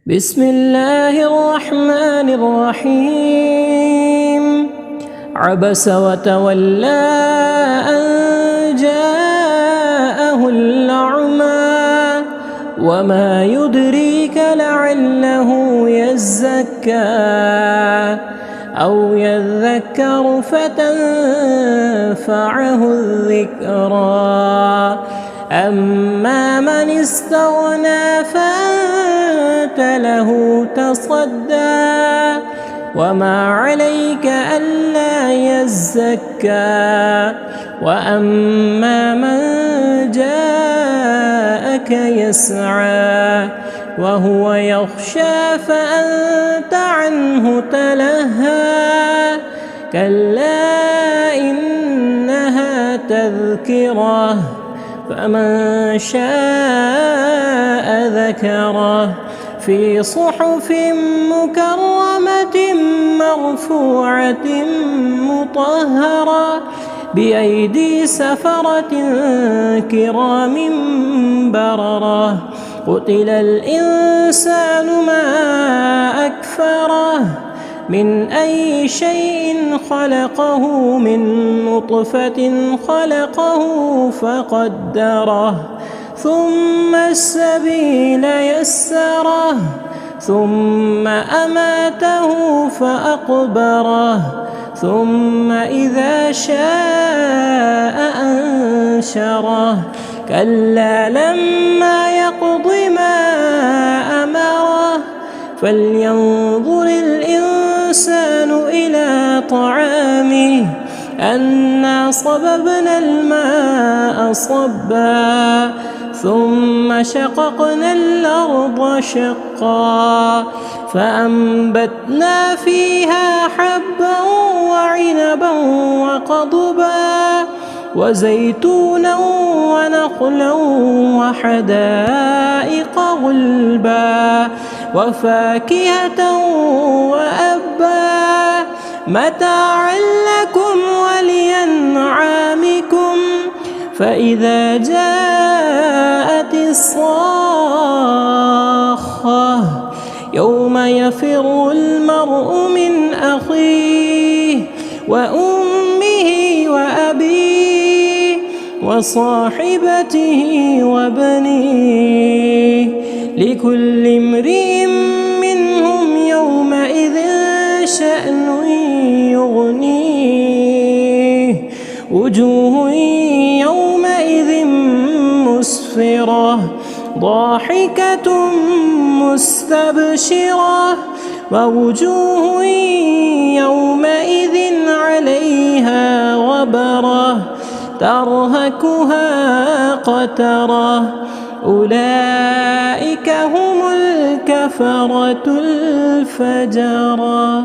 بسم الله الرحمن الرحيم. عبس وتولى أن جاءه الأعمى وما يدريك لعله يزكى أو يذكر فتنفعه الذكرى. أما من استغنى فأنت له تصدى وما عليك ألا يزكى. وأما من جاءك يسعى وهو يخشى فأنت عنه تلهى. كلا إنها تذكرة فمن شاء ذكره في صحف مكرمة مرفوعة مطهرة بأيدي سفرة كرام بررة. قتل الإنسان ما أكفره من أي شيء خلقه من نطفة خلقه فقدره ثم السبيل يسره ثم أماته فأقبره ثم إذا شاء أنشره. كلا لما يقض ما أمره فلينظر الإنسان إلى طعامه أنا صببنا الماء صبا ثم شققنا الأرض شقا فأنبتنا فيها حبا وعنبا وقضبا وزيتونا ونخلا وحدائق غلبا وفاكهة وأبا متاعا لكم ولأنعامكم. فإذا جاءت الصاخة يوم يفر المرء من أخيه وأمه وأبيه وصاحبته وبنيه لكل امرئ منهم يومئذ شأن يغنيه. وجوه يومئذ مسفرة ضاحكة مستبشرة ووجوه يومئذ عليها غبرة ترهقها قترة. أولئك هم الكفرة الفجرة.